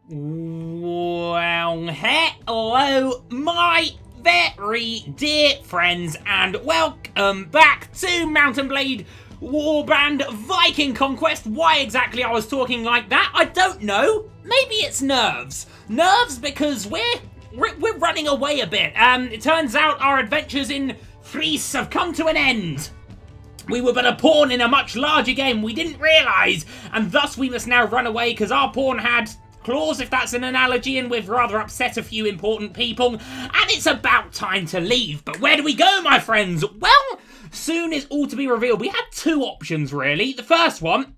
Well, hello, my very dear friends, and welcome back to Mount & Blade Warband Viking Conquest. Why exactly I was talking like that, I don't know. Maybe it's nerves. Nerves because we're running away a bit. It turns out our adventures in Friese have come to an end. We were but a pawn in a much larger game we didn't realise, and thus we must now run away because our pawn had claws, if that's an analogy, and we've rather upset a few important people, and it's about time to leave. But where do we go, my friends? Well, soon is all to be revealed. We had two options, really. The first one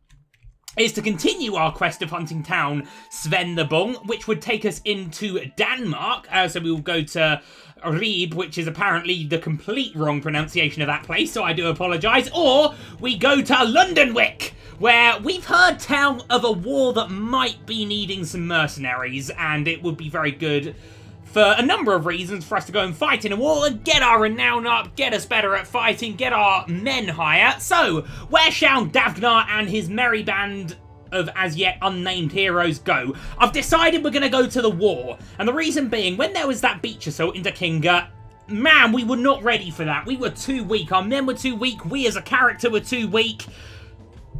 is to continue our quest of hunting town Sven the Bung, which would take us into Denmark. So we will go to Ribe, which is apparently the complete wrong pronunciation of that place, so I do apologise. Or we go to Londonwick, where we've heard tell of a war that might be needing some mercenaries, and it would be very good for a number of reasons for us to go and fight in a war and get our renown up, get us better at fighting, get our men higher. So, where shall Davgnar and his merry band of as yet unnamed heroes go? I've decided we're going to go to the war, and the reason being, when there was that beach assault into Kinga, man, we were not ready for that. We were too weak, our men were too weak, we as a character were too weak.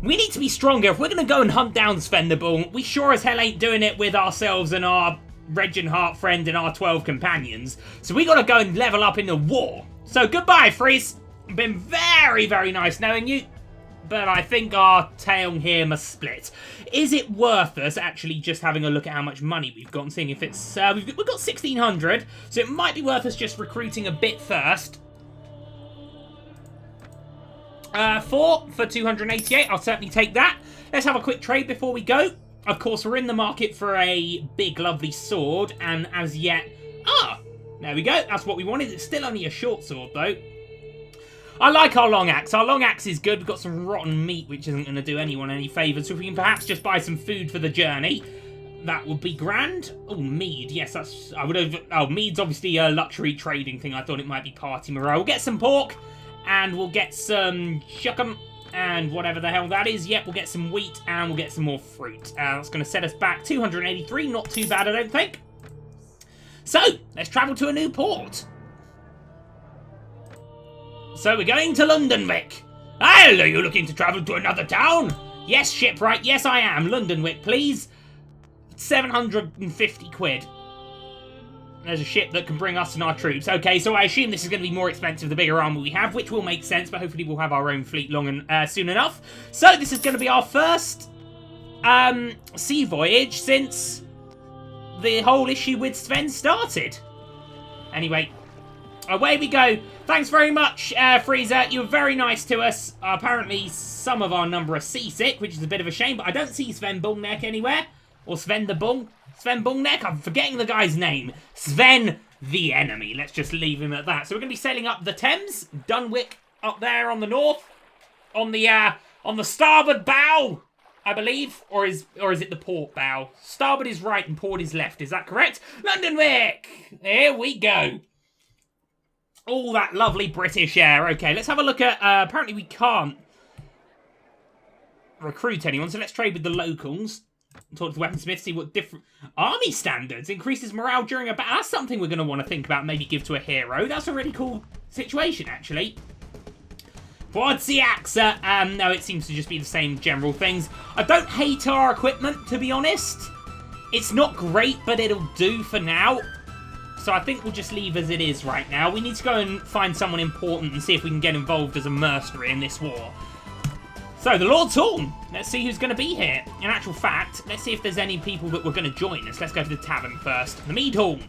We need to be stronger. If we're going to go and hunt down Sven the Bull, we sure as hell ain't doing it with ourselves and our Reginhart friend and our 12 companions. So we got to go and level up in the war. So goodbye, Friese. Been very, very nice knowing you, but I think our tale here must split. Is it worth us actually just having a look at how much money we've got and seeing if it's... we've got 1,600, so it might be worth us just recruiting a bit first. 4 for 288, I'll certainly take that. Let's have a quick trade before we go. Of course, we're in the market for a big, lovely sword, and as yet... there we go, that's what we wanted. It's still only a short sword, though. I like our long axe. Our long axe is good. We've got some rotten meat, which isn't going to do anyone any favours. So if we can perhaps just buy some food for the journey, that would be grand. Oh, mead. Yes, that's... I would have... Oh, mead's obviously a luxury trading thing. I thought it might be party morale. We'll get some pork, and we'll get some shuckum, and whatever the hell that is. Yep, we'll get some wheat, and we'll get some more fruit. That's going to set us back 283. Not too bad, I don't think. So, let's travel to a new port. So we're going to Londonwick. Hello, are you looking to travel to another town? Yes, shipwright, yes I am. Londonwick, please. 750 quid. There's a ship that can bring us and our troops. Okay, so I assume this is going to be more expensive the bigger armor we have, which will make sense, but hopefully we'll have our own fleet soon enough. So this is going to be our first sea voyage since the whole issue with Sven started. Anyway, away we go. Thanks very much, Friese. You were very nice to us. Apparently, some of our number are seasick, which is a bit of a shame, but I don't see Sven Bungneck anywhere. Or Sven the Bung. Sven Bungneck? I'm forgetting the guy's name. Sven the enemy. Let's just leave him at that. So we're going to be sailing up the Thames. Dunwich up there on the north. On the starboard bow, I believe. Or is it the port bow? Starboard is right and port is left. Is that correct? Londonwick! Here we go. All that lovely British air. Okay, let's have a look at... apparently we can't recruit anyone, so let's trade with the locals. Talk to the weaponsmith, see what different... Army standards. Increases morale during a battle. That's something we're going to want to think about, maybe give to a hero. That's a really cool situation, actually. Forza AXA. No, it seems to just be the same general things. I don't hate our equipment, to be honest. It's not great, but it'll do for now. So I think we'll just leave as it is right now. We need to go and find someone important and see if we can get involved as a mercenary in this war. So, the Lord's Hall. Let's see who's going to be here. In actual fact, let's see if there's any people that were going to join us. Let's go to the tavern first. The Mead Hall.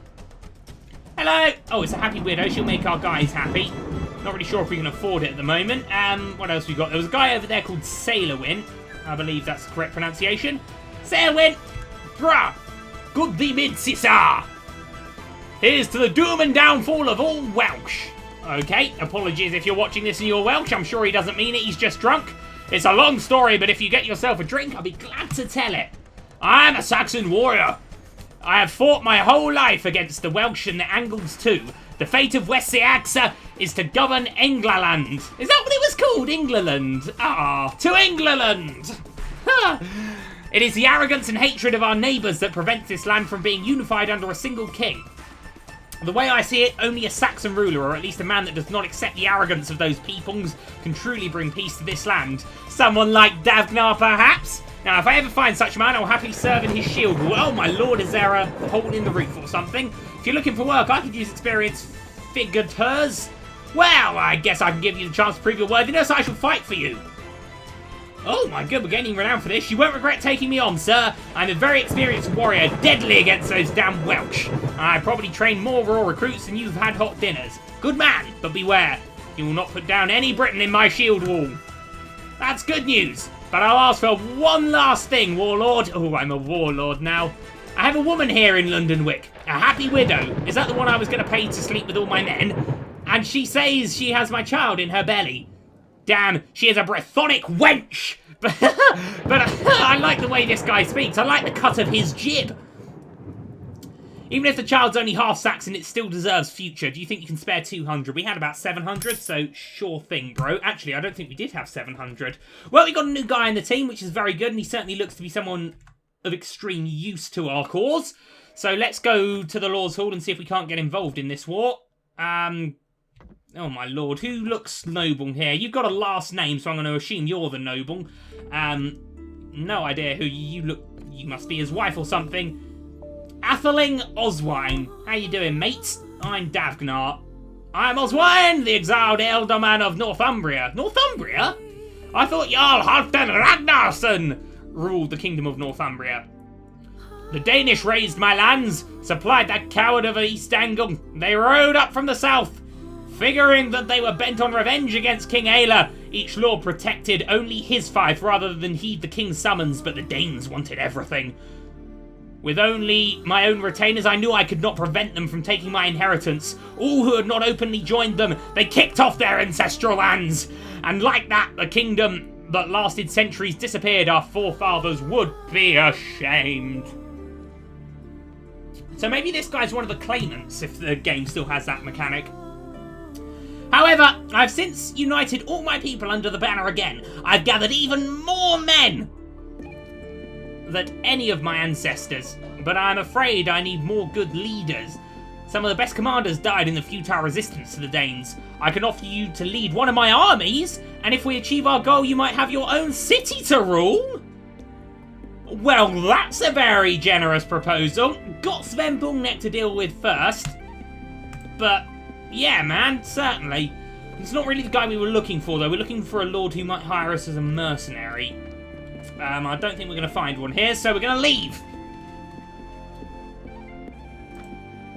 Hello. Oh, it's a happy widow. She'll make our guys happy. Not really sure if we can afford it at the moment. What else we got? There was a guy over there called Sailorwin. I believe that's the correct pronunciation. Sailorwin. Bruh. Good thee mid, sissar. Here's to the doom and downfall of all Welsh. Okay, apologies if you're watching this and you're Welsh. I'm sure he doesn't mean it. He's just drunk. It's a long story, but if you get yourself a drink, I'll be glad to tell it. I'm a Saxon warrior. I have fought my whole life against the Welsh and the Angles too. The fate of West Saxa is to govern Englaland. Is that what it was called? Englaland. Ah, to Englaland. It is the arrogance and hatred of our neighbours that prevents this land from being unified under a single king. The way I see it, only a Saxon ruler, or at least a man that does not accept the arrogance of those peoples, can truly bring peace to this land. Someone like Davgnar, perhaps? Now, if I ever find such a man, I'll happily serve in his shield. Oh, my lord, is there a hole in the roof or something? If you're looking for work, I could use experienced figurateurs. Well, I guess I can give you the chance to prove your worthiness. I shall fight for you. Oh my god, we're gaining renown for this. You won't regret taking me on, sir. I'm a very experienced warrior, deadly against those damn Welsh. I probably trained more raw recruits than you've had hot dinners. Good man, but beware. You will not put down any Briton in my shield wall. That's good news, but I'll ask for one last thing, warlord. Oh, I'm a warlord now. I have a woman here in Londonwick, a happy widow. Is that the one I was going to pay to sleep with all my men? And she says she has my child in her belly. Damn, she is a Brythonic wench! but I like the way this guy speaks. I like the cut of his jib. Even if the child's only half Saxon, it still deserves future. Do you think you can spare 200? We had about 700, so sure thing, bro. Actually, I don't think we did have 700. Well, we got a new guy in the team, which is very good, and he certainly looks to be someone of extreme use to our cause. So let's go to the Lord's Hall and see if we can't get involved in this war. Oh my lord, who looks noble here? You've got a last name, so I'm going to assume you're the noble. No idea who you look. You must be his wife or something. Atheling Oswine. How you doing, mates? I'm Davgnar. I'm Oswine, the exiled ealdorman of Northumbria. Northumbria? I thought Jarl Halfdan Ragnarsson ruled the kingdom of Northumbria. The Danish raised my lands, supplied that coward of East Angles. They rode up from the south, figuring that they were bent on revenge against King Aela. Each lord protected only his fief rather than heed the king's summons, but the Danes wanted everything. With only my own retainers, I knew I could not prevent them from taking my inheritance. All who had not openly joined them, they kicked off their ancestral lands. And like that, the kingdom that lasted centuries disappeared. Our forefathers would be ashamed. So maybe this guy's one of the claimants, if the game still has that mechanic. However, I've since united all my people under the banner again. I've gathered even more men than any of my ancestors, but I'm afraid I need more good leaders. Some of the best commanders died in the futile resistance to the Danes. I can offer you to lead one of my armies, and if we achieve our goal, you might have your own city to rule. Well, that's a very generous proposal. Got Sven Bullneck to deal with first, but yeah, man, certainly. It's not really the guy we were looking for, though. We're looking for a lord who might hire us as a mercenary. I don't think we're going to find one here, so we're going to leave.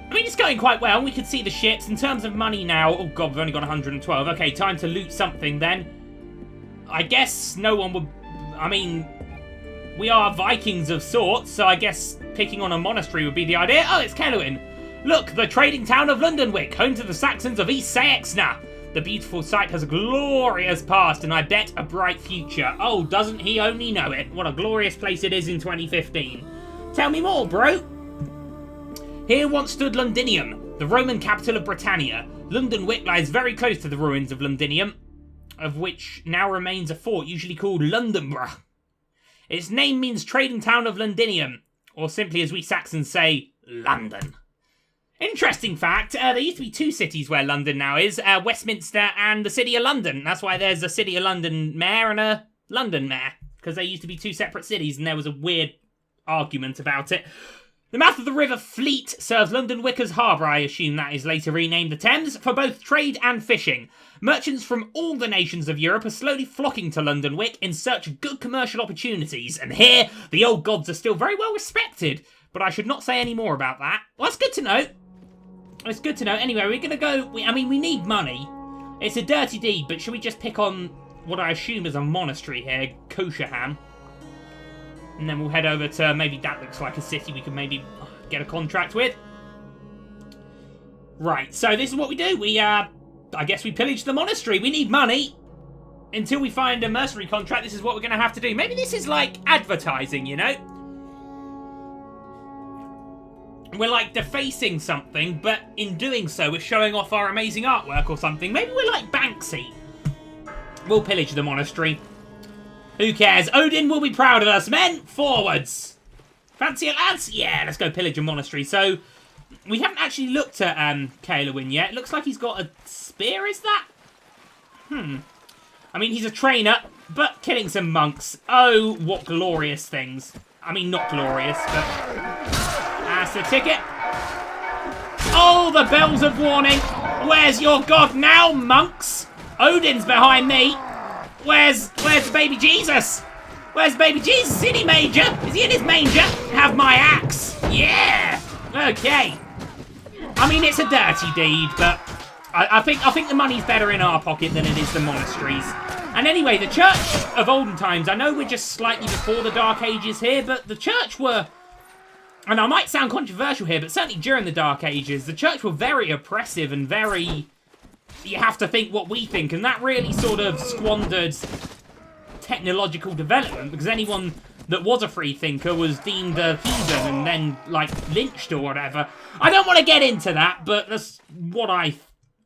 I mean, it's going quite well. We can see the ships. In terms of money now... Oh, God, we've only got 112. Okay, time to loot something, then. I guess no one would... I mean, we are Vikings of sorts, so I guess picking on a monastery would be the idea. Oh, it's Kelluin. Look, the trading town of Londonwick, home to the Saxons of East Saxna. The beautiful site has a glorious past and I bet a bright future. Oh, doesn't he only know it? What a glorious place it is in 2015. Tell me more, bro. Here once stood Londinium, the Roman capital of Britannia. Londonwick lies very close to the ruins of Londinium, of which now remains a fort usually called Londonborough. Its name means trading town of Londinium, or simply as we Saxons say, London. Interesting fact, there used to be two cities where London now is, Westminster and the City of London. That's why there's a City of London mayor and a London mayor, because they used to be two separate cities and there was a weird argument about it. The mouth of the River Fleet serves Londonwick as harbour. I assume that is later renamed the Thames, for both trade and fishing. Merchants from all the nations of Europe are slowly flocking to Londonwick in search of good commercial opportunities, and here the old gods are still very well respected, but I should not say any more about that. Well, that's good to know. It's good to know. Anyway, we're going to go... we need money. It's a dirty deed, but should we just pick on what I assume is a monastery here, Kosherham? And then we'll head over to... maybe that looks like a city we can maybe get a contract with. Right, so this is what we do. We, I guess we pillage the monastery. We need money. Until we find a mercenary contract, this is what we're going to have to do. Maybe this is like advertising, you know? We're like defacing something, but in doing so, we're showing off our amazing artwork or something. Maybe we're like Banksy. We'll pillage the monastery. Who cares? Odin will be proud of us, men. Forwards. Fancy it, lads? Yeah, let's go pillage a monastery. So, we haven't actually looked at Caelwyn yet. It looks like he's got a spear, is that? I mean, he's a trainer, but killing some monks. Oh, what glorious things. I mean, not glorious, but that's the ticket. Oh, the bells of warning. Where's your god now, monks? Odin's behind me. Where's the baby Jesus? Where's baby Jesus? Is he in his manger? Is he in his manger? Have my axe. Yeah. Okay. I mean, it's a dirty deed, but I think the money's better in our pocket than it is the monasteries. And anyway, the church of olden times, I know we're just slightly before the Dark Ages here, but the church were, and I might sound controversial here, but certainly during the Dark Ages, the church were very oppressive and very, you have to think what we think, and that really sort of squandered technological development, because anyone that was a free thinker was deemed a heathen and then, like, lynched or whatever. I don't want to get into that, but that's what I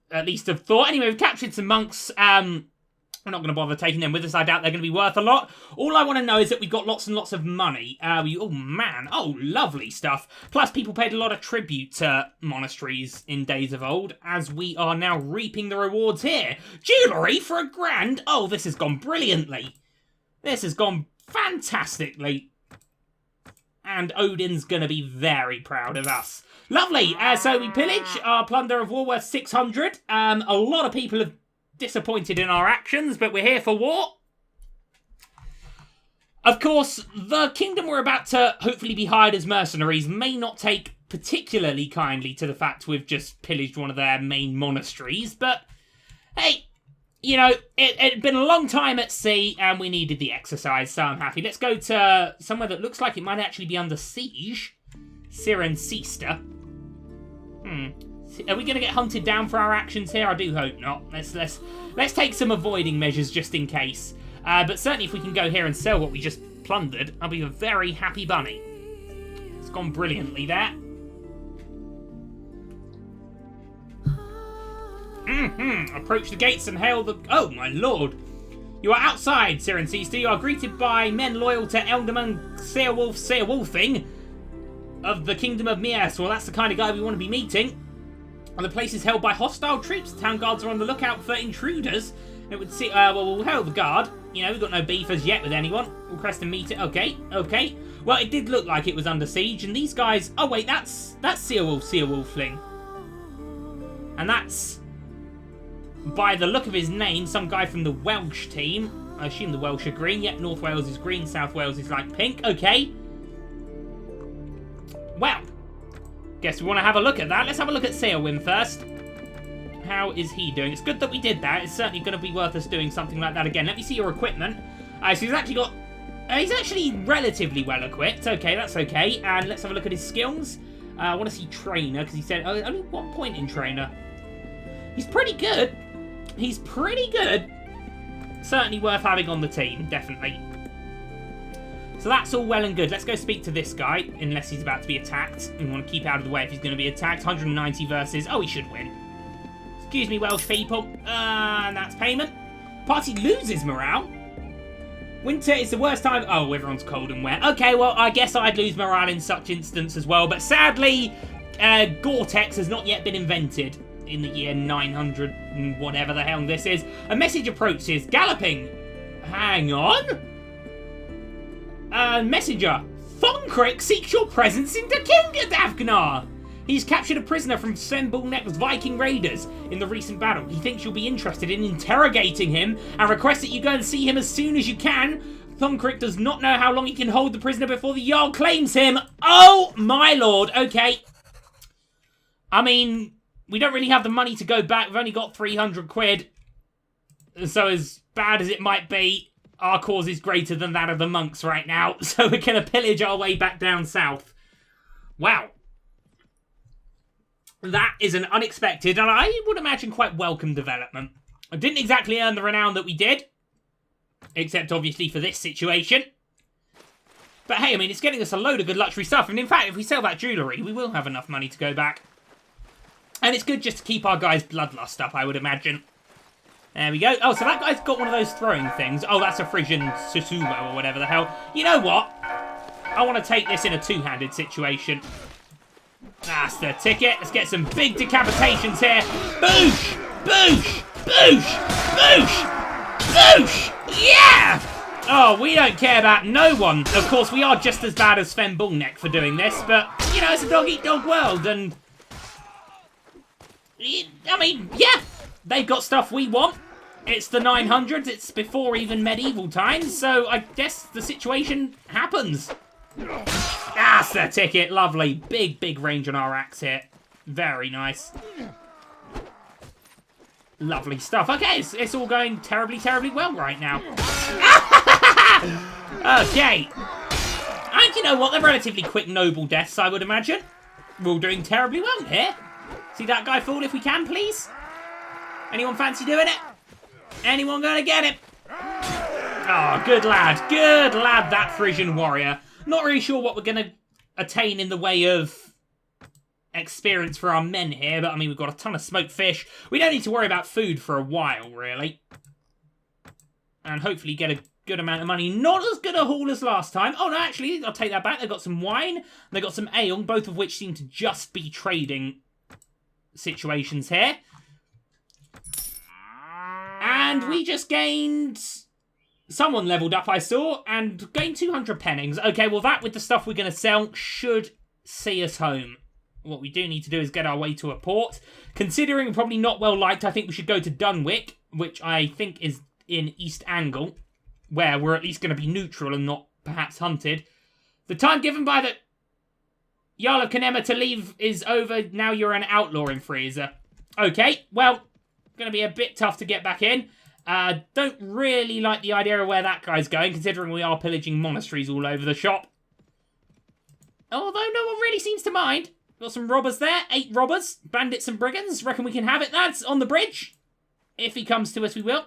at least have thought. Anyway, we've captured some monks. We're not going to bother taking them with us. I doubt they're going to be worth a lot. All I want to know is that we've got lots and lots of money. Oh, man. Oh, lovely stuff. Plus, people paid a lot of tribute to monasteries in days of old, as we are now reaping the rewards here. Jewellery for $1,000. Oh, this has gone brilliantly. This has gone fantastically. And Odin's going to be very proud of us. Lovely. So we pillage our plunder of war worth 600. A lot of people have disappointed in our actions, but we're here for war. Of course, the kingdom we're about to hopefully be hired as mercenaries may not take particularly kindly to the fact we've just pillaged one of their main monasteries, but hey, you know, it'd been a long time at sea and we needed the exercise, so I'm happy. Let's go to somewhere that looks like it might actually be under siege. Cirencester. Are we going to get hunted down for our actions here? I do hope not. Let's take some avoiding measures just in case. But certainly if we can go here and sell what we just plundered, I'll be a very happy bunny. It's gone brilliantly there. Approach the gates and hail the... Oh, my lord. You are outside, Cirencester. You are greeted by men loyal to Elderman Ceolwulfing of the Kingdom of Mias. Well, that's the kind of guy we want to be meeting. And the place is held by hostile troops. The town guards are on the lookout for intruders. It would see. Well, we'll hail the guard. You know, we've got no beef as yet with anyone. We'll crest and meet it. Okay. Well, it did look like it was under siege, and these guys. Oh wait, that's Ceolwulfling, and that's, by the look of his name, some guy from the Welsh team. I assume the Welsh are green. Yep, North Wales is green. South Wales is like pink. Okay. Well. Guess we want to have a look at that. Let's have a look at Ceolwyn first. How is he doing? It's good that we did that. It's certainly going to be worth us doing something like that again. Let me see your equipment. So he's actually got... he's actually relatively well equipped. Okay, that's okay. And let's have a look at his skills. I want to see trainer, because he said only 1 point in trainer. He's pretty good. He's pretty good. Certainly worth having on the team, definitely. So that's all well and good. Let's go speak to this guy, unless he's about to be attacked. We want to keep out of the way if he's going to be attacked. 190 versus... Oh, he should win. Excuse me, Welsh people. And that's payment. Party loses morale. Winter is the worst time... Oh, everyone's cold and wet. Okay, well, I guess I'd lose morale in such instance as well. But sadly, Gore-Tex has not yet been invented in the year 900 and whatever the hell this is. A message approaches. Galloping. Hang on. Messenger. Thunkrick seeks your presence in the King Davgnar. He's captured a prisoner from Sembalneck's Viking raiders in the recent battle. He thinks you'll be interested in interrogating him and requests that you go and see him as soon as you can. Thunkrick does not know how long he can hold the prisoner before the Jarl claims him. Oh, my lord. Okay. I mean, we don't really have the money to go back. We've only got 300 quid. So as bad as it might be, our cause is greater than that of the monks right now. So we're going to pillage our way back down south. Wow. That is an unexpected, and I would imagine quite welcome development. I didn't exactly earn the renown that we did. Except, obviously, for this situation. But hey, I mean, it's getting us a load of good luxury stuff. And in fact, if we sell that jewellery, we will have enough money to go back. And it's good just to keep our guys' bloodlust up, I would imagine. There we go. Oh, so that guy's got one of those throwing things. Oh, that's a Frisian Susumo or whatever the hell. You know what? I want to take this in a two-handed situation. That's the ticket. Let's get some big decapitations here. Boosh! Boosh! Boosh! Boosh! Boosh! Yeah! Oh, we don't care about no one. Of course, we are just as bad as Sven Bullneck for doing this, but, you know, it's a dog-eat-dog world, and... I mean, yeah, they've got stuff we want. It's the 900s, it's before even medieval times, so I guess the situation happens. That's the ticket, lovely. Big, big range on our axe here. Very nice. Lovely stuff. Okay, it's all going terribly, terribly well right now. Okay. And you know what? They're relatively quick, noble deaths, I would imagine. We're all doing terribly well here. See that guy fall if we can, please? Anyone fancy doing it? Anyone gonna get it? Oh, good lad. Good lad, that Frisian warrior. Not really sure what we're gonna attain in the way of experience for our men here, but I mean, we've got a ton of smoked fish. We don't need to worry about food for a while, really. And hopefully get a good amount of money. Not as good a haul as last time. Oh, no, actually, I'll take that back. They've got some wine. They've got some ale, both of which seem to just be trading situations here. And we just gained... Someone leveled up, I saw, and gained 200 pennings. Okay, well, that with the stuff we're going to sell should see us home. What we do need to do is get our way to a port. Considering probably not well liked, I think we should go to Londonwick, which I think is in East Angle, where we're at least going to be neutral and not perhaps hunted. The time given by the Jarl of Kenema to leave is over. Now you're an outlaw in Friese. Okay, well, going to be a bit tough to get back in. Don't really like the idea of where that guy's going, considering we are pillaging monasteries all over the shop. Although no one really seems to mind. Got some robbers there. 8 robbers. Bandits and brigands. Reckon we can have it, lads, on the bridge. If he comes to us, we will.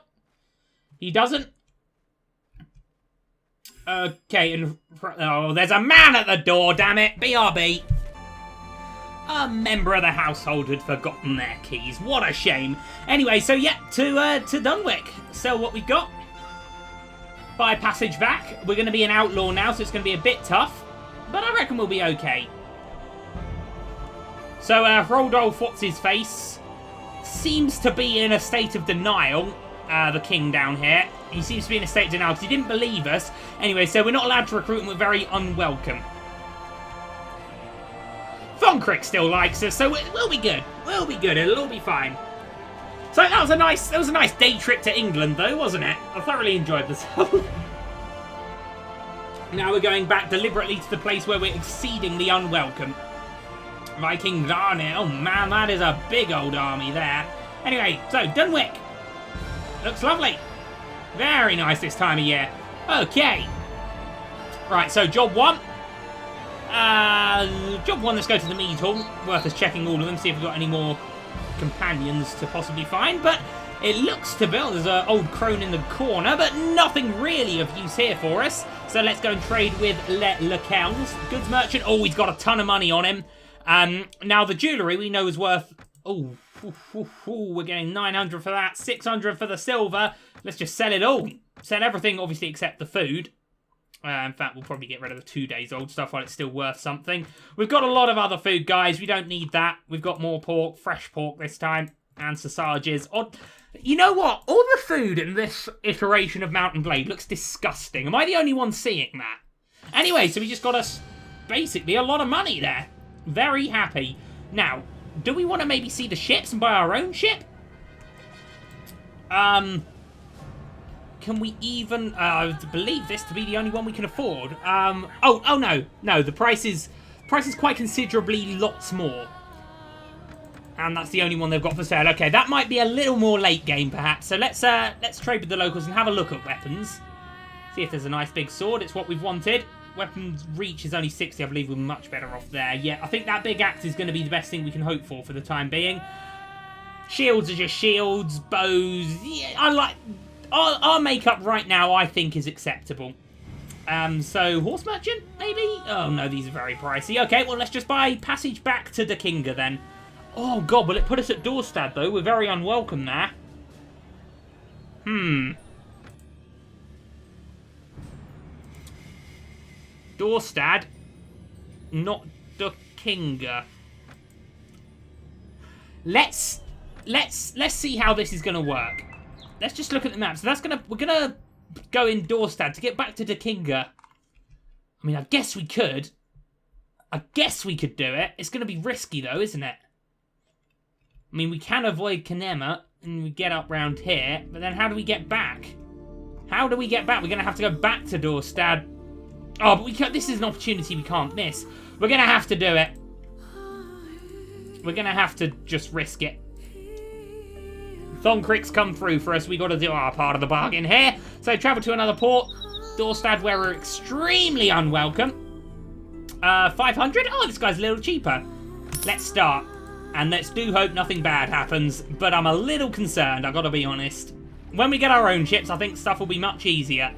He doesn't. Okay, and... Oh, there's a man at the door, damn it. BRB. A member of the household had forgotten their keys. What a shame. Anyway, so yeah, to Londonwick. Sell what we've got. Buy passage back. We're going to be an outlaw now, so it's going to be a bit tough. But I reckon we'll be okay. So, Rodolf, what's his face? Seems to be in a state of denial. The king down here. He seems to be in a state of denial because he didn't believe us. Anyway, so we're not allowed to recruit and we're very unwelcome. Foncrick still likes us, so we'll be good. We'll be good. It'll all be fine. So that was a nice day trip to England, though, wasn't it? I thoroughly enjoyed this. Now we're going back deliberately to the place where we're exceedingly unwelcome. Viking Conquest. Oh man, that is a big old army there. Anyway, so Londonwick. Looks lovely. Very nice this time of year. Okay. Right, so job 1. Job 1, let's go to the mead hall. Worth us checking all of them, see if we've got any more companions to possibly find. But it looks to be, there's an old crone in the corner, but nothing really of use here for us. So let's go and trade with Le Kelms. Goods merchant. Oh, he's got a ton of money on him. Now the jewellery we know is worth... Oh, we're getting 900 for that, 600 for the silver. Let's just sell it all. Sell everything, obviously, except the food. In fact, we'll probably get rid of the 2 days old stuff while it's still worth something. We've got a lot of other food, guys. We don't need that. We've got more pork, fresh pork this time, and sausages. You know what? All the food in this iteration of Mount and Blade looks disgusting. Am I the only one seeing that? Anyway, so we just got us basically a lot of money there. Very happy. Now, do we want to maybe see the ships and buy our own ship? Can we even... I believe this to be the only one we can afford. Oh no. No, the price is quite considerably lots more. And that's the only one they've got for sale. Okay, that might be a little more late game, perhaps. So let's trade with the locals and have a look at weapons. See if there's a nice big sword. It's what we've wanted. Weapons reach is only 60. I believe we're much better off there. Yeah, I think that big axe is going to be the best thing we can hope for the time being. Shields are just shields. Bows. Yeah, I like... Our makeup right now, I think, is acceptable. So, horse merchant, maybe? Oh, no, these are very pricey. Okay, well, let's just buy passage back to the Kinga, then. Oh, God, will it put us at Dorstad, though? We're very unwelcome there. Dorstad, not the Kinga. Let's see how this is gonna work. Let's just look at the map. So we're gonna go in Dorstad to get back to the Kinga. I mean, I guess we could. I guess we could do it. It's gonna be risky though, isn't it? I mean, we can avoid Kanema and we get up round here, but then how do we get back? How do we get back? We're gonna have to go back to Dorstad. Oh, but we can't. This is an opportunity we can't miss. We're gonna have to do it. We're gonna have to just risk it. Thoncrick's come through for us. We got to do our part of the bargain here. So travel to another port, Dorstad, where we're extremely unwelcome. 500. Oh, this guy's a little cheaper. Let's start, and let's do hope nothing bad happens. But I'm a little concerned. I've got to be honest. When we get our own ships, I think stuff will be much easier.